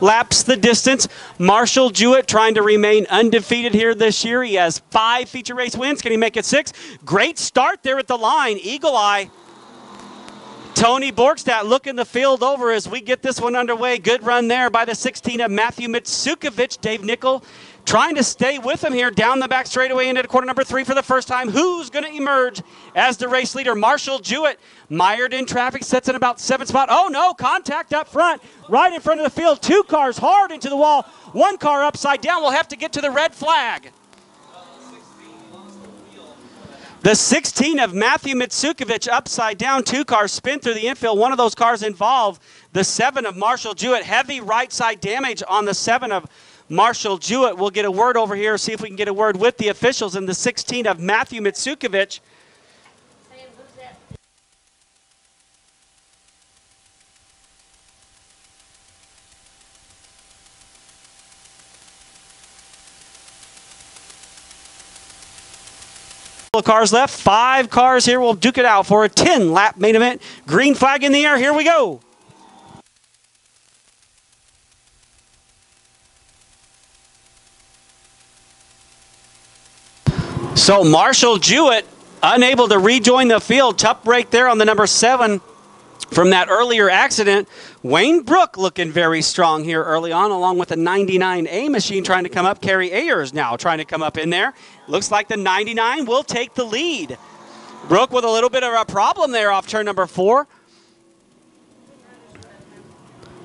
laps the distance. Marshall Jewett trying to remain undefeated here this year. He has 5 feature race wins. Can he make it 6? Great start there at the line. Eagle eye. Tony Borgstadt looking the field over as we get this one underway. Good run there by the 16 of Matthew Mitsukovich. Dave Nickel trying to stay with him here down the back straightaway into quarter number 3 for the first time. Who's going to emerge as the race leader? Marshall Jewett mired in traffic, sets in about 7th spot. Oh no, contact up front, right in front of the field. 2 cars hard into the wall, 1 car upside down. We'll have to get to the red flag. The 16 of Matthew Mitsukovich upside down. 2 cars spin through the infield. One of those cars involved the 7 of Marshall Jewett. Heavy right side damage on the 7 of Marshall Jewett. We'll get a word over here, see if we can get a word with the officials. And the 16 of Matthew Mitsukovich. Cars left, 5 cars here. We'll duke it out for a 10-lap main event. Green flag in the air. Here we go. So Marshall Jewett unable to rejoin the field. Tough break there on the number 7 from that earlier accident. Wayne Brook looking very strong here early on, along with the 99A machine trying to come up. Kerry Ayers now trying to come up in there. Looks like the 99 will take the lead. Brook with a little bit of a problem there off turn number 4.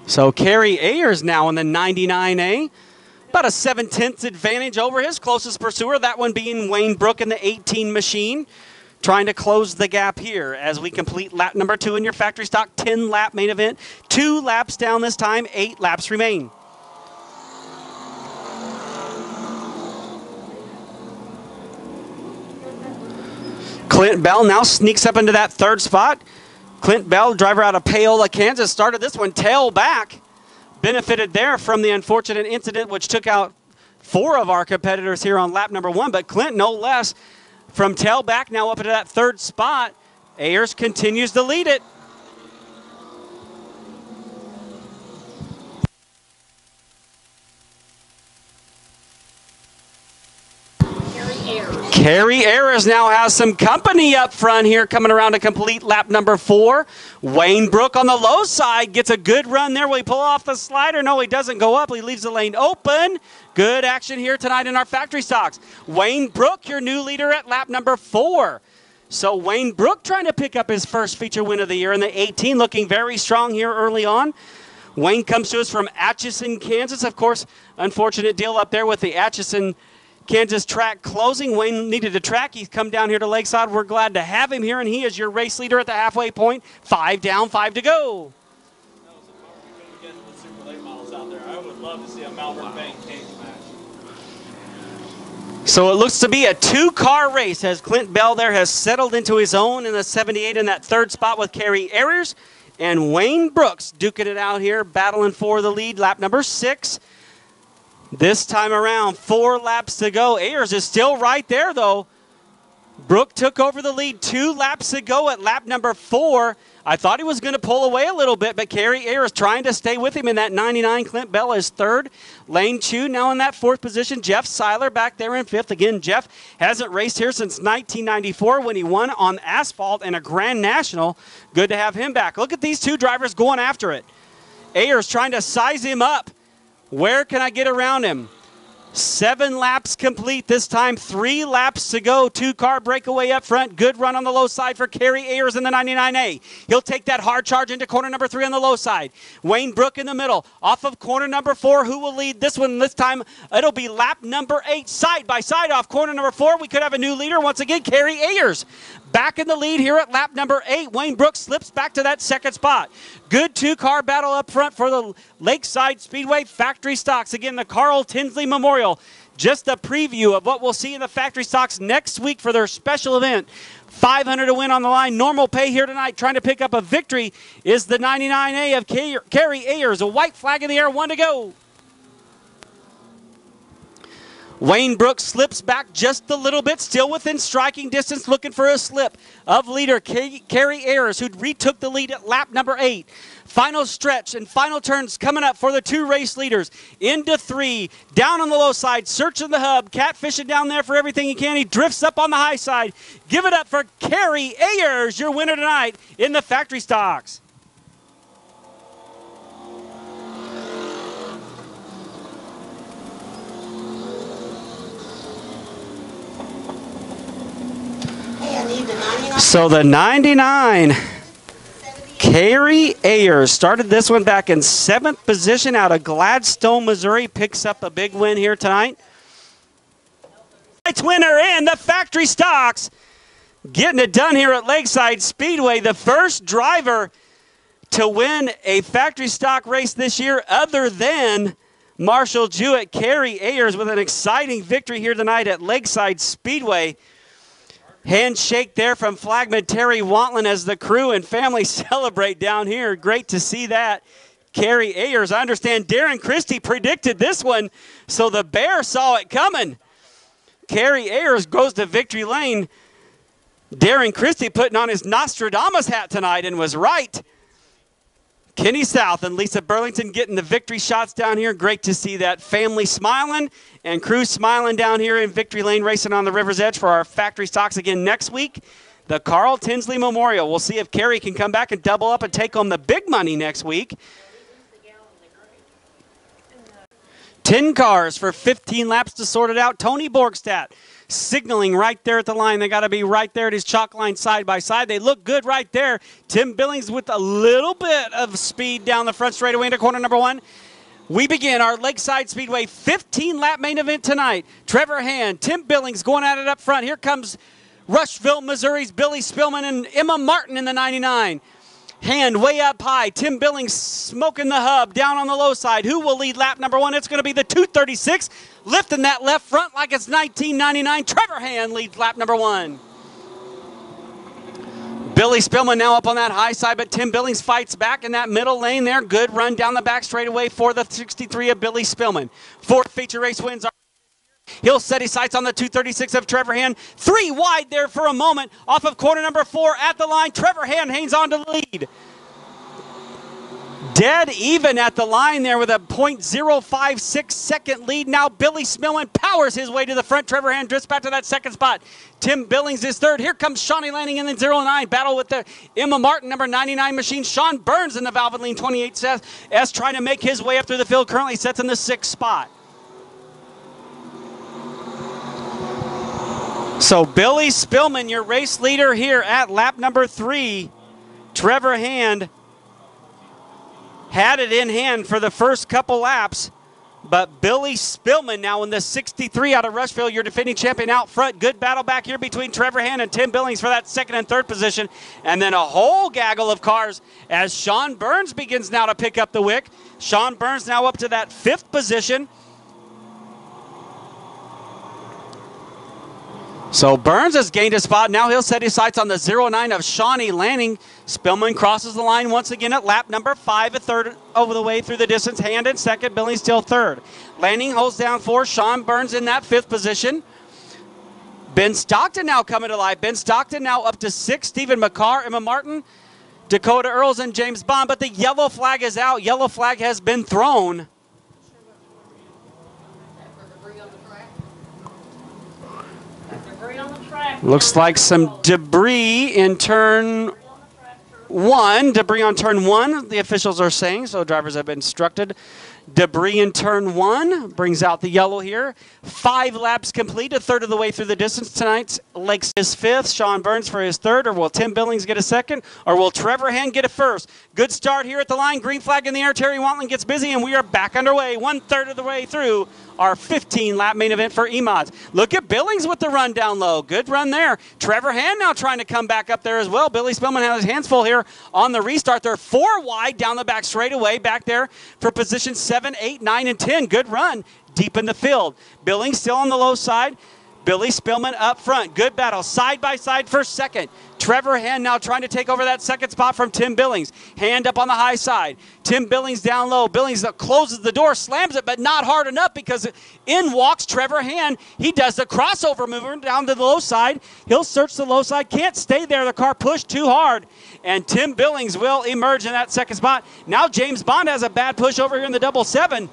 So Kerry Ayers now in the 99A. About a 7/10 advantage over his closest pursuer, that one being Wayne Brook in the 18 machine. Trying to close the gap here as we complete lap number 2 in your factory stock 10-lap main event. 2 laps down this time, 8 laps remain. Clint Bell now sneaks up into that 3rd spot. Clint Bell, driver out of Paola, Kansas, started this one tail back. Benefited there from the unfortunate incident which took out 4 of our competitors here on lap number 1, but Clint no less. From tailback now up into that 3rd spot. Ayers continues to lead it. Kerry Ayers now has some company up front here coming around to complete lap number 4. Wayne Brook on the low side gets a good run there. Will he pull off the slider? No, he doesn't go up. He leaves the lane open. Good action here tonight in our factory stocks. Wayne Brook, your new leader at lap number 4. So Wayne Brook trying to pick up his first feature win of the year in the 18, looking very strong here early on. Wayne comes to us from Atchison, Kansas. Of course, unfortunate deal up there with the Atchison, Kansas track closing. Wayne needed a track. He's come down here to Lakeside. We're glad to have him here, and he is your race leader at the halfway point. 5 down, 5 to go. That was a bummer we couldn't get the super late models out there. I would love to see a Malvern Bank cage match. So it looks to be a 2-car race as Clint Bell there has settled into his own in the 78 in that 3rd spot with Kerry Ayers. And Wayne Brooks duking it out here, battling for the lead, lap number 6. This time around, 4 laps to go. Ayers is still right there, though. Brook took over the lead 2 laps ago at lap number 4. I thought he was going to pull away a little bit, but Kerry Ayers trying to stay with him in that 99. Clint Bell is 3rd. Lane Chu now in that 4th position. Jeff Seiler back there in 5th. Again, Jeff hasn't raced here since 1994 when he won on asphalt in a Grand National. Good to have him back. Look at these 2 drivers going after it. Ayers trying to size him up. Where can I get around him? 7 laps complete this time. 3 laps to go. 2-car breakaway up front. Good run on the low side for Kerry Ayers in the 99A. He'll take that hard charge into corner number 3 on the low side. Wayne Brook in the middle. Off of corner number 4. Who will lead this one? This time it'll be lap number 8. Side by side off corner number 4. We could have a new leader once again. Kerry Ayers back in the lead here at lap number 8. Wayne Brook slips back to that 2nd spot. Good 2-car battle up front for the Lakeside Speedway factory stocks. Again, the Carl Tinsley Memorial. Just a preview of what we'll see in the factory stocks next week for their special event. $500 to win on the line. Normal pay here tonight. Trying to pick up a victory is the 99A of Kerry Ayers. A white flag in the air. 1 to go. Wayne Brooks slips back just a little bit, still within striking distance, looking for a slip of leader Carrie Ayers, who retook the lead at lap number 8. Final stretch and final turns coming up for the 2 race leaders. Into 3, down on the low side, searching the hub, catfishing down there for everything he can. He drifts up on the high side. Give it up for Carrie Ayers, your winner tonight in the factory stocks. So the 99, Carrie Ayers, started this one back in 7th position out of Gladstone, Missouri. Picks up a big win here tonight. Tonight's winner in the factory stocks. Getting it done here at Lakeside Speedway. The first driver to win a factory stock race this year other than Marshall Jewett. Carrie Ayers with an exciting victory here tonight at Lakeside Speedway. Handshake there from flagman Terry Wantlin as the crew and family celebrate down here. Great to see that. Carrie Ayers, I understand Darren Christie predicted this one, so the Bear saw it coming. Carrie Ayers goes to victory lane. Darren Christie putting on his Nostradamus hat tonight and was right. Kenny South and Lisa Burlington getting the victory shots down here. Great to see that family smiling and crew smiling down here in victory lane, racing on the river's edge for our factory stocks again next week. The Carl Tinsley Memorial. We'll see if Carrie can come back and double up and take home the big money next week. 10 cars for 15 laps to sort it out. Tony Borgstadt signaling right there at the line. They got to be right there at his chalk line side by side. They look good right there. Tim Billings with a little bit of speed down the front straightaway into corner number 1. We begin our Lakeside Speedway 15-lap main event tonight. Trevor Hand, Tim Billings going at it up front. Here comes Rushville, Missouri's Billy Spillman and Emma Martin in the 99. Hand way up high. Tim Billings smoking the hub down on the low side. Who will lead lap number 1? It's going to be the 236. Lifting that left front like it's 1999. Trevor Hand leads lap number 1. Billy Spillman now up on that high side, but Tim Billings fights back in that middle lane there. Good run down the back straightaway for the 63 of Billy Spillman. 4th feature race wins. He'll set his sights on the 236 of Trevor Hand. 3 wide there for a moment. Off of corner number 4 at the line. Trevor Hand hangs on to the lead. Dead even at the line there with a .056 second lead. Now Billy Spillman powers his way to the front. Trevor Hand drifts back to that 2nd spot. Tim Billings is 3rd. Here comes Shawnee Lanning in the 09. Battle with the Emma Martin number 99 machine. Sean Burns in the Valvoline 28S trying to make his way up through the field. Currently sets in the 6th spot. So Billy Spillman, your race leader here at lap number 3. Trevor Hand had it in hand for the first couple laps, but Billy Spillman now in the 63 out of Rushville, your defending champion out front. Good battle back here between Trevor Hand and Tim Billings for that 2nd and 3rd position. And then a whole gaggle of cars as Sean Burns begins now to pick up the wick. Sean Burns now up to that 5th position. So Burns has gained a spot. Now he'll set his sights on the 09 of Shawnee Lanning. Spillman crosses the line once again at lap number 5, a 3rd over the way through the distance. Hand in 2nd, Billings still 3rd. Lanning holds down 4. Sean Burns in that 5th position. Ben Stockton now coming to life. Ben Stockton now up to 6. Stephen McCarr, Emma Martin, Dakota Earls, and James Bond. But the yellow flag is out. Yellow flag has been thrown. Looks like some debris in turn 1. Debris on turn 1, the officials are saying, so drivers have been instructed. Debris in turn 1 brings out the yellow here. 5 laps complete, a 3rd of the way through the distance tonight. Lakes is 5th, Sean Burns for his 3rd, or will Tim Billings get a 2nd, or will Trevor Hand get a 1st? Good start here at the line, green flag in the air. Terry Wantlin gets busy, and we are back underway, 1/3 of the way through our 15-lap main event for E-Mods. Look at Billings with the run down low. Good run there. Trevor Hand now trying to come back up there as well. Billy Spillman has his hands full here on the restart. They're 4 wide down the back straightaway back there for position 7, 8, 9, and 10. Good run deep in the field. Billings still on the low side. Billy Spillman up front. Good battle. Side by side for second. Trevor Hand now trying to take over that second spot from Tim Billings. Hand up on the high side. Tim Billings down low. Billings closes the door, slams it, but not hard enough because in walks Trevor Hand. He does the crossover movement down to the low side. He'll search the low side. Can't stay there. The car pushed too hard. And Tim Billings will emerge in that second spot. Now James Bond has a bad push over here in the double seven.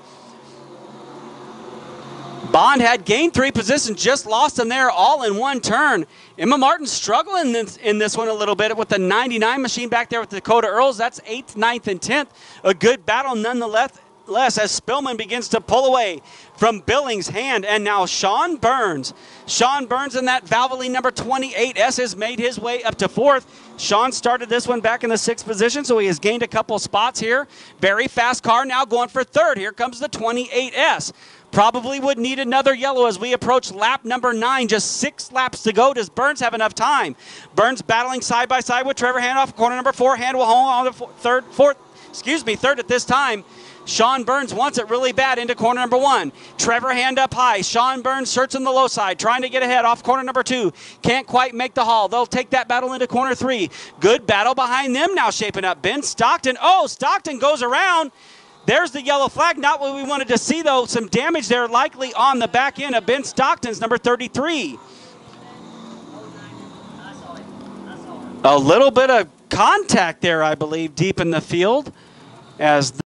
Bond had gained 3 positions, just lost them there all in one turn. Emma Martin struggling in this one a little bit with the 99 machine back there with Dakota Earls. That's 8th, 9th, and 10th. A good battle nonetheless as Spillman begins to pull away from Billings' Hand. And now Sean Burns. Sean Burns in that Valvoline number 28S has made his way up to 4th. Sean started this one back in the 6th position, so he has gained a couple spots here. Very fast car now going for 3rd. Here comes the 28S. Probably would need another yellow as we approach lap number 9. Just 6 laps to go. Does Burns have enough time? Burns battling side by side with Trevor Hand off corner number 4. Hand will hold on to third at this time. Sean Burns wants it really bad into corner number 1. Trevor Hand up high. Sean Burns searching the low side, trying to get ahead off corner number 2. Can't quite make the haul. They'll take that battle into corner 3. Good battle behind them now shaping up. Ben Stockton. Oh, Stockton goes around. There's the yellow flag. Not what we wanted to see, though. Some damage there likely on the back end of Ben Stockton's number 33. A little bit of contact there, I believe, deep in the field. As the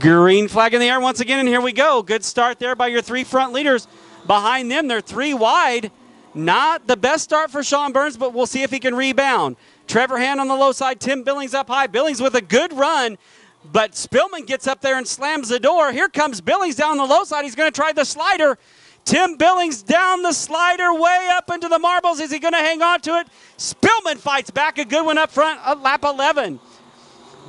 green flag in the air once again, and here we go. Good start there by your 3 front leaders. Behind them, they're 3 wide. Not the best start for Sean Burns, but we'll see if he can rebound. Trevor Hand on the low side, Tim Billings up high. Billings with a good run, but Spillman gets up there and slams the door. Here comes Billings down the low side. He's going to try the slider. Tim Billings down the slider, way up into the marbles. Is he going to hang on to it? Spillman fights back. A good one up front at lap 11.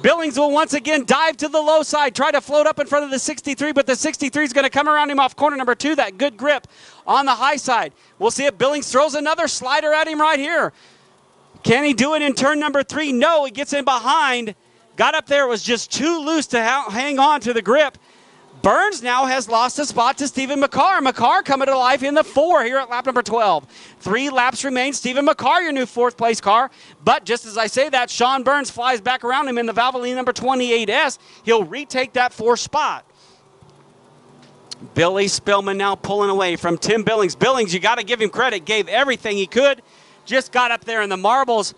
Billings will once again dive to the low side, try to float up in front of the 63, but the 63 is going to come around him off corner number 2. That good grip on the high side. We'll see if Billings throws another slider at him right here. Can he do it in turn number 3? No, he gets in behind. Got up there, it was just too loose to hang on to the grip. Burns now has lost a spot to Stephen McCarr. McCarr coming to life in the 4 here at lap number 12. 3 laps remain. Stephen McCarr, your new 4th place car. But just as I say that, Sean Burns flies back around him in the Valvoline number 28S. He'll retake that 4th spot. Billy Spillman now pulling away from Tim Billings. Billings, you got to give him credit, gave everything he could. Just got up there in the marbles,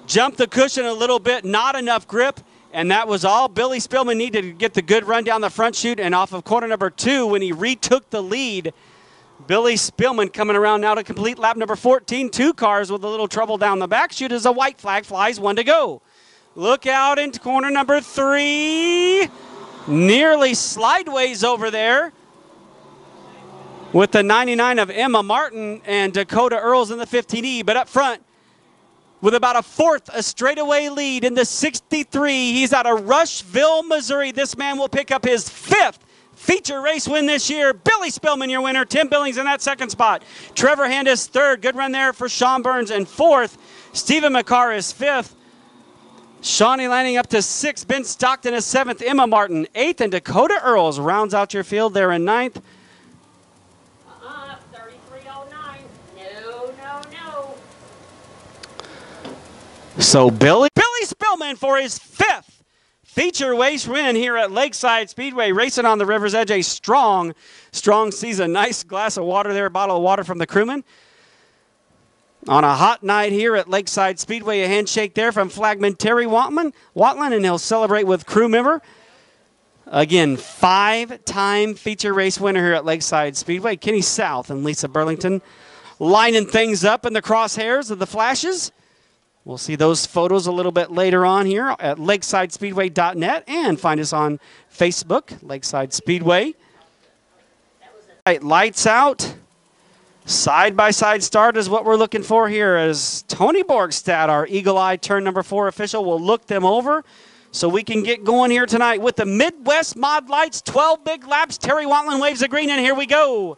jumped the cushion a little bit, not enough grip, and that was all Billy Spillman needed to get the good run down the front chute. And off of corner number 2 when he retook the lead. Billy Spillman coming around now to complete lap number 14. 2 cars with a little trouble down the back chute as a white flag flies, 1 to go. Look out into corner number 3. Nearly slideways over there with the 99 of Emma Martin and Dakota Earls in the 15E. But up front, with about a 4th, a straightaway lead in the 63. He's out of Rushville, Missouri. This man will pick up his 5th feature race win this year. Billy Spillman, your winner. Tim Billings in that 2nd spot. Trevor Hand is 3rd. Good run there for Sean Burns in 4th. Stephen McCarr is 5th. Shawnee landing up to 6th. Ben Stockton is 7th. Emma Martin 8th. And Dakota Earls rounds out your field there in 9th. 3309. No. So Billy Spillman for his 5th feature race win here at Lakeside Speedway, racing on the river's edge. A strong season. Nice glass of water there, a bottle of water from the crewman. On a hot night here at Lakeside Speedway, a handshake there from flagman Terry Watland, and he'll celebrate with crew member. Again, 5-time feature race winner here at Lakeside Speedway. Kenny South and Lisa Burlington lining things up in the crosshairs of the flashes. We'll see those photos a little bit later on here at lakesidespeedway.net, and find us on Facebook, Lakeside Speedway. Right, lights out. Side-by-side start is what we're looking for here, as Tony Borgstad, our Eagle Eye turn number 4 official, will look them over so we can get going here tonight with the Midwest Mod Lights. 12 big laps. Terry Watland waves the green, and here we go.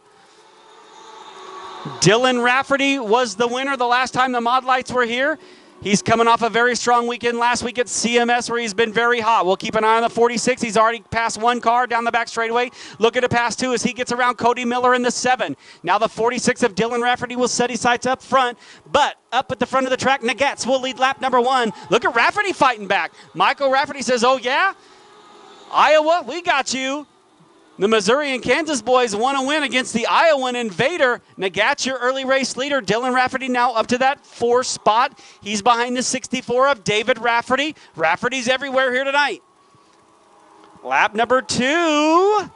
Dylan Rafferty was the winner the last time the Mod Lights were here. He's coming off a very strong weekend last week at CMS where he's been very hot. We'll keep an eye on the 46. He's already passed one car down the back straightaway. Looking to pass two as he gets around Cody Miller in the 7. Now the 46 of Dylan Rafferty will set his sights up front, but up at the front of the track, Nagats will lead lap number 1. Look at Rafferty fighting back. Michael Rafferty says, oh yeah? Iowa, we got you. The Missouri and Kansas boys want to win against the Iowan Invader. Nagats, your early race leader. Dylan Rafferty now up to that 4 spot. He's behind the 64 of David Rafferty. Rafferty's everywhere here tonight. Lap number 2.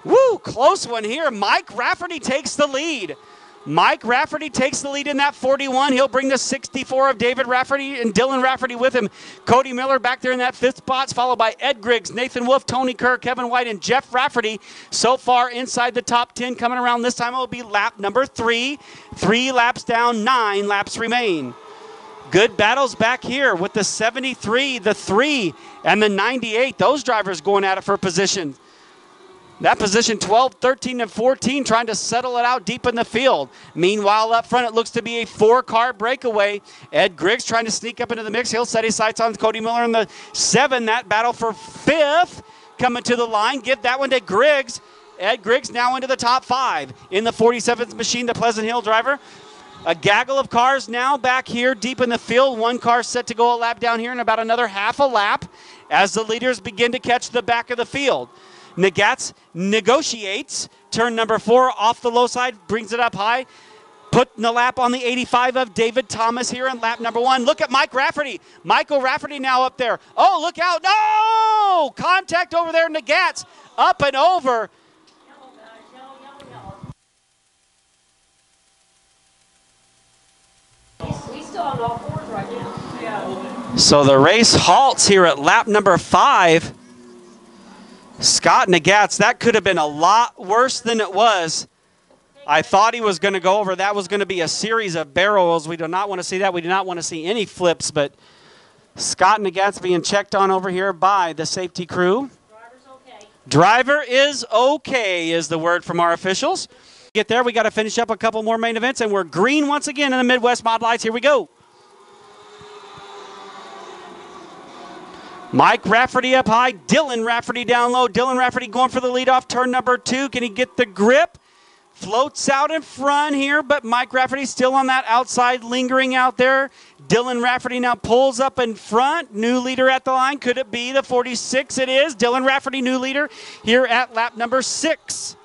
Woo, close one here. Mike Rafferty takes the lead. Mike Rafferty takes the lead in that 41. He'll bring the 64 of David Rafferty and Dylan Rafferty with him. Cody Miller back there in that 5th spot, followed by Ed Griggs, Nathan Wolf, Tony Kerr, Kevin White, and Jeff Rafferty. So far inside the top 10. Coming around this time, it will be lap number 3. 3 laps down, 9 laps remain. Good battles back here with the 73, the 3, and the 98. Those drivers going at it for position. That position 12, 13, and 14 trying to settle it out deep in the field. Meanwhile, up front, it looks to be a 4-car breakaway. Ed Griggs trying to sneak up into the mix. He'll set his sights on Cody Miller in the 7. That battle for 5th coming to the line. Give that one to Griggs. Ed Griggs now into the top 5. In the 47th machine, the Pleasant Hill driver. A gaggle of cars now back here deep in the field. 1 car set to go a lap down here in about another half a lap as the leaders begin to catch the back of the field. Nagats negotiates. Turn number 4 off the low side, brings it up high. Putting the lap on the 85 of David Thomas here in lap number 1. Look at Mike Rafferty. Michael Rafferty now up there. Oh, look out. No! Contact over there. Nagats up and over. He's still on all 4s right now. Yeah. So the race halts here at lap number 5. Scott Nagats, that could have been a lot worse than it was. I thought he was going to go over. That was going to be a series of barrels. We do not want to see that. We do not want to see any flips, but Scott Nagats being checked on over here by the safety crew. Driver's okay. Driver is okay is the word from our officials. Get there, we got to finish up a couple more main events, and we're green once again in the Midwest Mod Lights. Here we go. Mike Rafferty up high, Dylan Rafferty down low. Dylan Rafferty going for the lead off turn number 2. Can he get the grip? Floats out in front here, but Mike Rafferty still on that outside, lingering out there. Dylan Rafferty now pulls up in front. New leader at the line. Could it be the 46? It is. Dylan Rafferty, new leader here at lap number 6.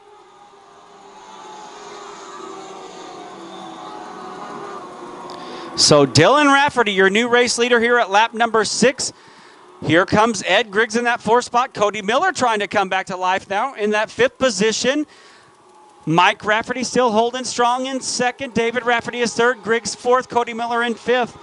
So Dylan Rafferty, your new race leader here at lap number 6. Here comes Ed Griggs in that 4th spot. Cody Miller trying to come back to life now in that 5th position. Mike Rafferty still holding strong in 2nd. David Rafferty is 3rd. Griggs 4th. Cody Miller in 5th.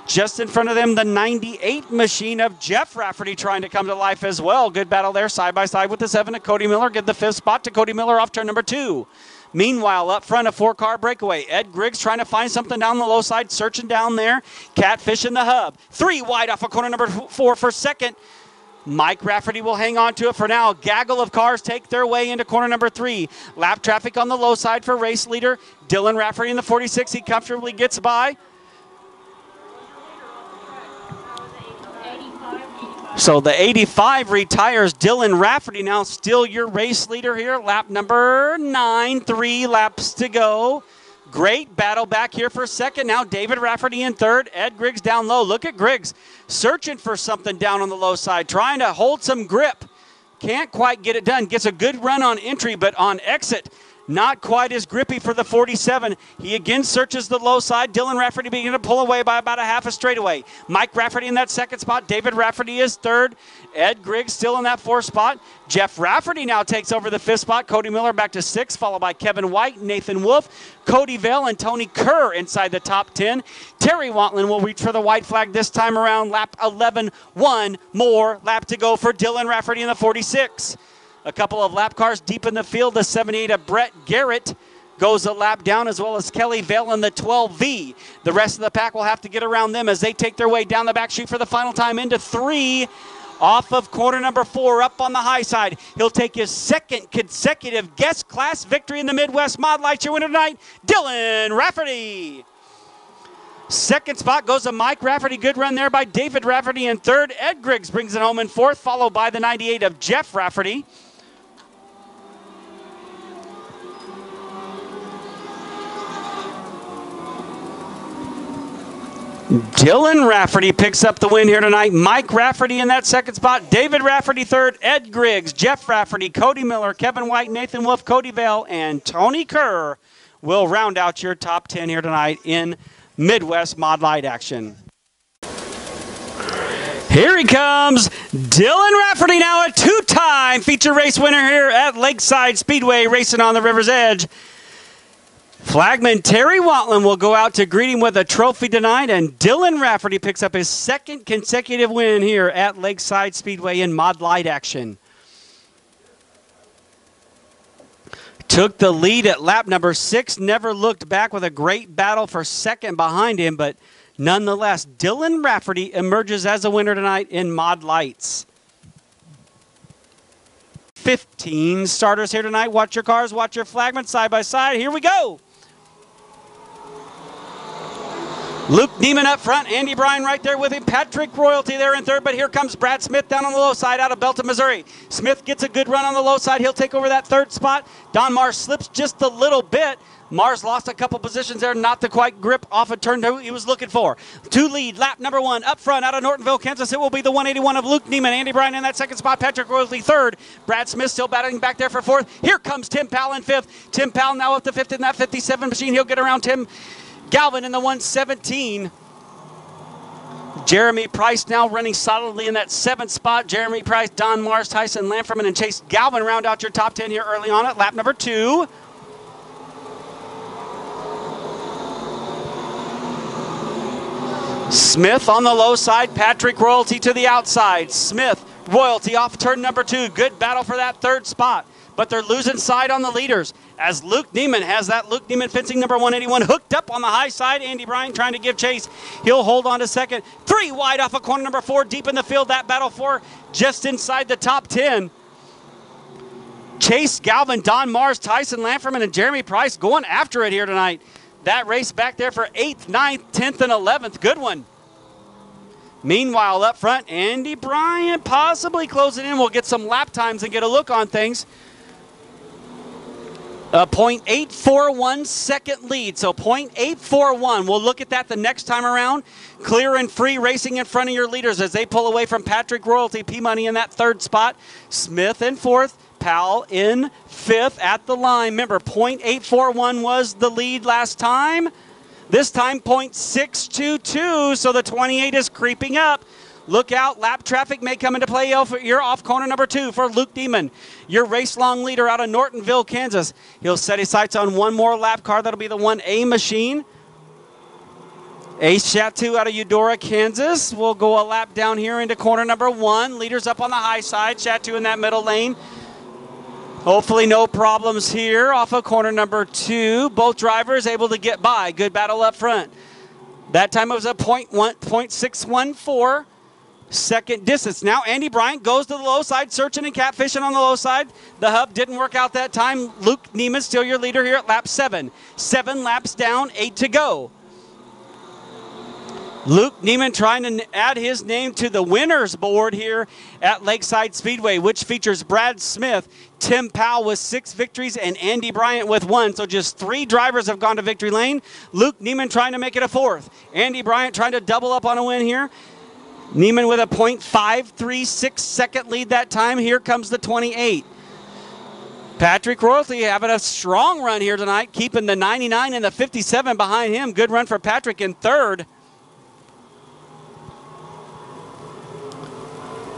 Just in front of them, the 98 machine of Jeff Rafferty trying to come to life as well. Good battle there, side by side with the 7 of Cody Miller. Give the 5th spot to Cody Miller off turn number 2. Meanwhile, up front, a 4-car breakaway. Ed Griggs trying to find something down the low side, searching down there. Catfish in the hub. 3 wide off of corner number 4 for 2nd. Mike Rafferty will hang on to it for now. Gaggle of cars take their way into corner number 3. Lap traffic on the low side for race leader Dylan Rafferty in the 46. He comfortably gets by. So the 85 retires. Dylan Rafferty now still your race leader here. Lap number 9, 3 laps to go. Great battle back here for 2nd. Now David Rafferty in 3rd. Ed Griggs down low. Look at Griggs searching for something down on the low side, trying to hold some grip. Can't quite get it done. Gets a good run on entry, but on exit, not quite as grippy for the 47. He again searches the low side. Dylan Rafferty beginning to pull away by about a half a straightaway. Mike Rafferty in that 2nd spot. David Rafferty is 3rd. Ed Griggs still in that 4th spot. Jeff Rafferty now takes over the 5th spot. Cody Miller back to 6th, followed by Kevin White, Nathan Wolf, Cody Vale, and Tony Kerr inside the top 10. Terry Wantlin will reach for the white flag this time around. Lap 11. 1 more lap to go for Dylan Rafferty in the 46. A couple of lap cars deep in the field. The 78 of Brett Garrett goes a lap down, as well as Kelly Vale in the 12V. The rest of the pack will have to get around them as they take their way down the back chute for the final time into 3. Off of corner number 4, up on the high side. He'll take his 2nd consecutive guest class victory in the Midwest Mod Lights. Your winner tonight, Dylan Rafferty. Second spot goes to Mike Rafferty. Good run there by David Rafferty in third. Ed Griggs brings it home in fourth, followed by the 98 of Jeff Rafferty. Dylan Rafferty picks up the win here tonight. Mike Rafferty in that second spot. David Rafferty third. Ed Griggs, Jeff Rafferty, Cody Miller, Kevin White, Nathan Wolf, Cody Vale, and Tony Kerr will round out your top 10 here tonight in Midwest Mod Light action. Here he comes, Dylan Rafferty, now a two-time feature race winner here at Lakeside Speedway, racing on the river's edge. Flagman Terry Watland will go out to greet him with a trophy tonight, and Dylan Rafferty picks up his second consecutive win here at Lakeside Speedway in Mod Light action. Took the lead at lap number 6, never looked back with a great battle for second behind him, but nonetheless, Dylan Rafferty emerges as a winner tonight in Mod Lights. 15 starters here tonight. Watch your cars, watch your flagmen side by side. Here we go. Luke Neiman up front, Andy Bryan right there with him, Patrick Royalty there in third, but here comes Brad Smith down on the low side out of Belton, Missouri. Smith gets a good run on the low side. He'll take over that third spot. Don Mars slips just a little bit. Mars lost a couple positions there, not to quite grip off a turn he was looking for. To lead, lap number 1, up front out of Nortonville, Kansas. It will be the 181 of Luke Neiman. Andy Bryan in that second spot. Patrick Royalty third. Brad Smith still battling back there for fourth. Here comes Tim Powell in fifth. Tim Powell now up to fifth in that 57 machine. He'll get around Tim Galvin in the 117. Jeremy Price now running solidly in that 7th spot. Jeremy Price, Don Mars, Tyson Lamferman, and Chase Galvin round out your top 10 here early on at lap number 2. Smith on the low side, Patrick Royalty to the outside. Smith, Royalty off turn number 2. Good battle for that third spot, but they're losing side on the leaders as Luke Neiman has that Luke Neiman fencing number 181 hooked up on the high side. Andy Bryan trying to give chase. He'll hold on to second. 3 wide off of corner number 4, deep in the field. That battle for just inside the top 10. Chase Galvin, Don Mars, Tyson Lamferman, and Jeremy Price going after it here tonight. That race back there for 8th, 9th, 10th, and 11th. Good one. Meanwhile, up front, Andy Bryan possibly closing in. We'll get some lap times and get a look on things. A .841 second lead, so .841. We'll look at that the next time around. Clear and free racing in front of your leaders as they pull away from Patrick Royalty. P-Money in that third spot. Smith in fourth. Powell in fifth at the line. Remember, .841 was the lead last time. This time, .622, so the 28 is creeping up. Look out, lap traffic may come into play. You're off corner number 2 for Luke Neiman, your race-long leader out of Nortonville, Kansas. He'll set his sights on one more lap car. That'll be the 1A machine. Ace Chateau out of Eudora, Kansas. We'll go a lap down here into corner number 1. Leaders up on the high side. Chateau in that middle lane. Hopefully no problems here off of corner number 2. Both drivers able to get by. Good battle up front. That time it was a .614 second distance. Now Andy Bryan goes to the low side, searching and catfishing on the low side. The hub didn't work out that time. Luke Neiman still your leader here at lap 7. 7 laps down, 8 to go. Luke Neiman trying to add his name to the winners board here at Lakeside Speedway, which features Brad Smith, Tim Powell with 6 victories, and Andy Bryant with 1. So just 3 drivers have gone to victory lane. Luke Neiman trying to make it a 4th. Andy Bryant trying to double up on a win here. Neiman with a .536 second lead that time. Here comes the 28. Patrick Royalty having a strong run here tonight, keeping the 99 and the 57 behind him. Good run for Patrick in third.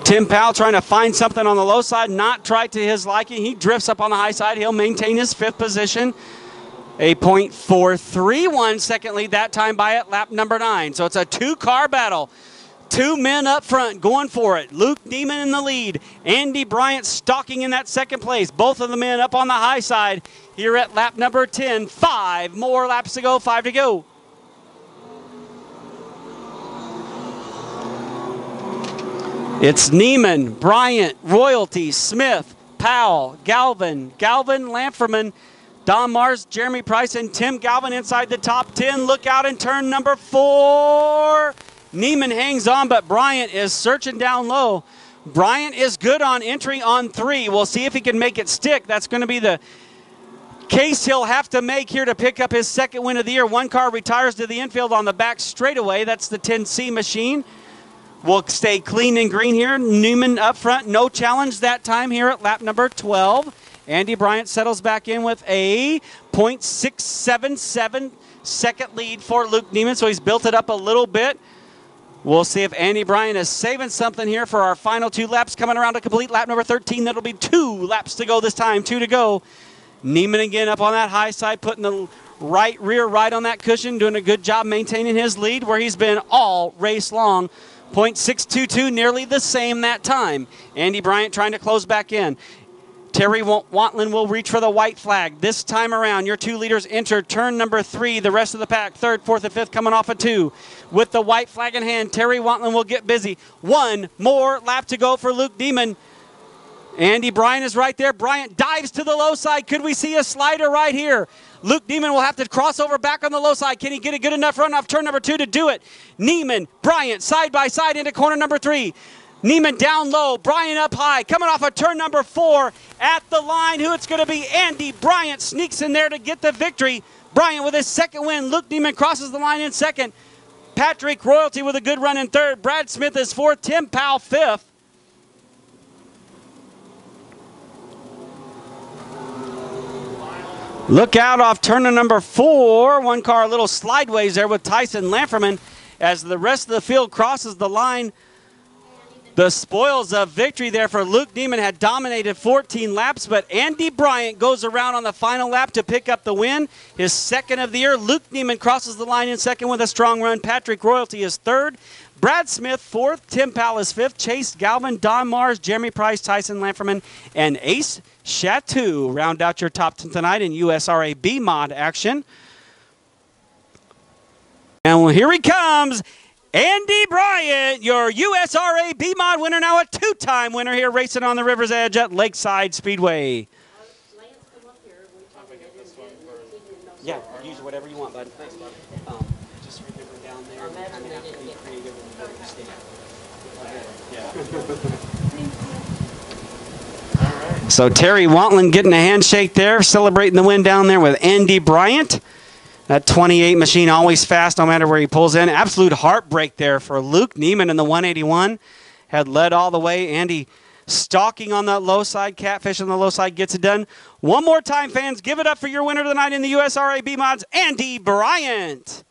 Tim Powell trying to find something on the low side, not try to his liking. He drifts up on the high side. He'll maintain his 5th position. A .431 second lead that time by at lap number 9. So it's a 2-car battle. 2 men up front going for it. Luke Neiman in the lead. Andy Bryant stalking in that 2nd place. Both of the men up on the high side here at lap number 10. 5 more laps to go, 5 to go. It's Neiman, Bryant, Royalty, Smith, Powell, Galvin, Lamferman, Don Mars, Jeremy Price, and Tim Galvin inside the top 10. Look out in turn number 4. Neiman hangs on, but Bryant is searching down low. Bryant is good on entry on 3. We'll see if he can make it stick. That's going to be the case he'll have to make here to pick up his second win of the year. One car retires to the infield on the back straightaway. That's the 10C machine. We'll stay clean and green here. Newman up front, no challenge that time here at lap number 12. Andy Bryant settles back in with a .677 second lead for Luke Neiman, so he's built it up a little bit. We'll see if Andy Bryant is saving something here for our final 2 laps. Coming around to complete lap number 13. That'll be 2 laps to go this time, 2 to go. Neiman again up on that high side, putting the rear right on that cushion, doing a good job maintaining his lead where he's been all race long. .622, nearly the same that time. Andy Bryant trying to close back in. Terry Wantlin will reach for the white flag. This time around, your 2 leaders enter turn number 3. The rest of the pack, 3rd, 4th, and 5th coming off of 2. With the white flag in hand, Terry Wantlin will get busy. 1 more lap to go for Luke Neiman. Andy Bryant is right there. Bryant dives to the low side. Could we see a slider right here? Luke Neiman will have to cross over back on the low side. Can he get a good enough run off turn number 2 to do it? Neiman, Bryant, side by side into corner number 3. Neiman down low, Bryant up high, coming off of turn number 4 at the line. Who it's going to be? Andy Bryant sneaks in there to get the victory. Bryant with his second win. Luke Neiman crosses the line in 2nd. Patrick Royalty with a good run in 3rd. Brad Smith is 4th. Tim Powell 5th. Look out off turn number 4. One car a little slideways there with Tyson Lamferman as the rest of the field crosses the line. The spoils of victory there for Luke Neiman had dominated 14 laps, but Andy Bryant goes around on the final lap to pick up the win. His 2nd of the year. Luke Neiman crosses the line in 2nd with a strong run. Patrick Royalty is 3rd. Brad Smith 4th. Tim Powell is 5th. Chase Galvin, Don Mars, Jeremy Price, Tyson Lamferman, and Ace Chateau round out your top 10 tonight in USRA B-Mod action. And here he comes. Andy Bryant, your USRA B-Mod winner, now a 2-time winner here racing on the River's Edge at Lakeside Speedway. Yeah, use whatever you want, bud. Thanks, bud. Just remember down there, you kind of have to be creative with where you stand. So Terry Wantlin getting a handshake there, celebrating the win down there with Andy Bryant. That 28 machine always fast no matter where he pulls in. Absolute heartbreak there for Luke Neiman in the 181. Had led all the way. Andy stalking on that low side. Catfish on the low side gets it done. One more time, fans. Give it up for your winner tonight in the USRA B-Mods, Andy Bryant.